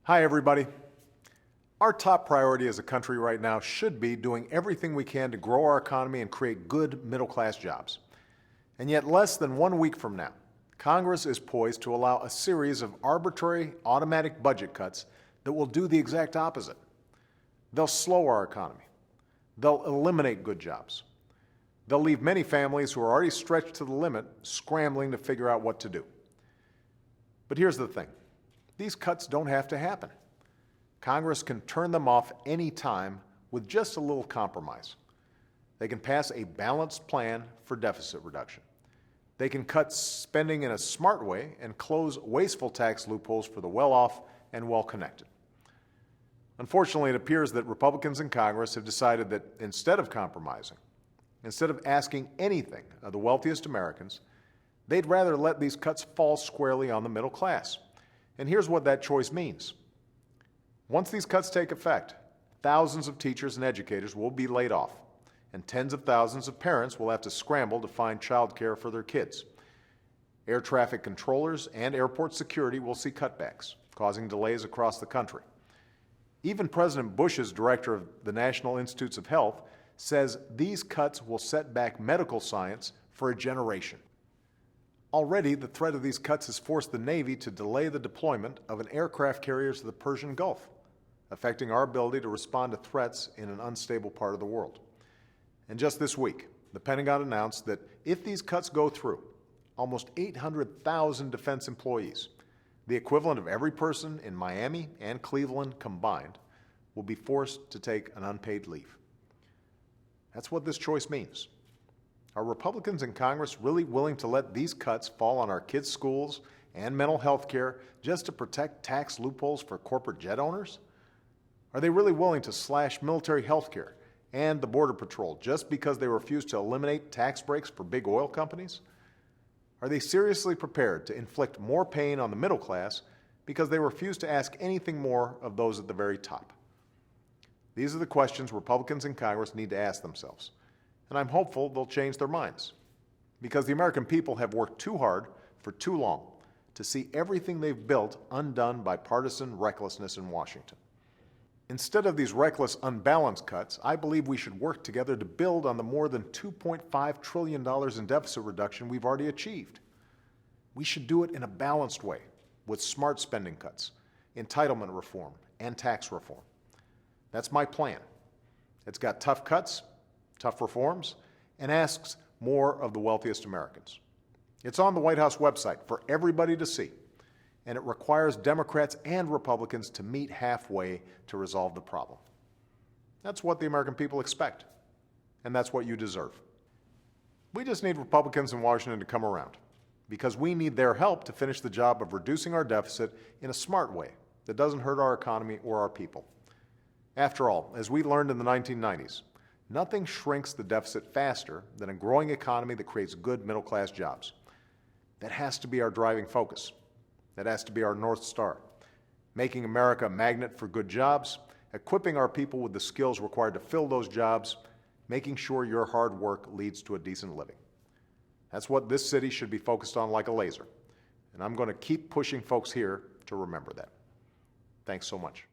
Hi, everybody. Our top priority as a country right now should be doing everything we can to grow our economy and create good middle-class jobs. And yet, less than 1 week from now, Congress is poised to allow a series of arbitrary, automatic budget cuts that will do the exact opposite. They'll slow our economy. They'll eliminate good jobs. They'll leave many families who are already stretched to the limit scrambling to figure out what to do. But here's the thing. These cuts don't have to happen. Congress can turn them off any time with just a little compromise. They can pass a balanced plan for deficit reduction. They can cut spending in a smart way and close wasteful tax loopholes for the well-off and well-connected. Unfortunately, it appears that Republicans in Congress have decided that instead of compromising, instead of asking anything of the wealthiest Americans, they'd rather let these cuts fall squarely on the middle class. And here's what that choice means. Once these cuts take effect, thousands of teachers and educators will be laid off, and tens of thousands of parents will have to scramble to find childcare for their kids. Air traffic controllers and airport security will see cutbacks, causing delays across the country. Even President Bush's director of the National Institutes of Health says these cuts will set back medical science for a generation. Already, the threat of these cuts has forced the Navy to delay the deployment of an aircraft carrier to the Persian Gulf, affecting our ability to respond to threats in an unstable part of the world. And just this week, the Pentagon announced that if these cuts go through, almost 800,000 defense employees, the equivalent of every person in Miami and Cleveland combined, will be forced to take an unpaid leave. That's what this choice means. Are Republicans in Congress really willing to let these cuts fall on our kids' schools and mental health care just to protect tax loopholes for corporate jet owners? Are they really willing to slash military health care and the Border Patrol just because they refuse to eliminate tax breaks for big oil companies? Are they seriously prepared to inflict more pain on the middle class because they refuse to ask anything more of those at the very top? These are the questions Republicans in Congress need to ask themselves. And I'm hopeful they'll change their minds, because the American people have worked too hard for too long to see everything they've built undone by partisan recklessness in Washington. Instead of these reckless, unbalanced cuts, I believe we should work together to build on the more than $2.5 trillion in deficit reduction we've already achieved. We should do it in a balanced way, with smart spending cuts, entitlement reform, and tax reform. That's my plan. It's got tough cuts, tough reforms, and asks more of the wealthiest Americans. It's on the White House website for everybody to see, and it requires Democrats and Republicans to meet halfway to resolve the problem. That's what the American people expect, and that's what you deserve. We just need Republicans in Washington to come around, because we need their help to finish the job of reducing our deficit in a smart way that doesn't hurt our economy or our people. After all, as we learned in the 1990s, nothing shrinks the deficit faster than a growing economy that creates good middle-class jobs. That has to be our driving focus. That has to be our North Star. Making America a magnet for good jobs, equipping our people with the skills required to fill those jobs, making sure your hard work leads to a decent living. That's what this city should be focused on like a laser. And I'm going to keep pushing folks here to remember that. Thanks so much.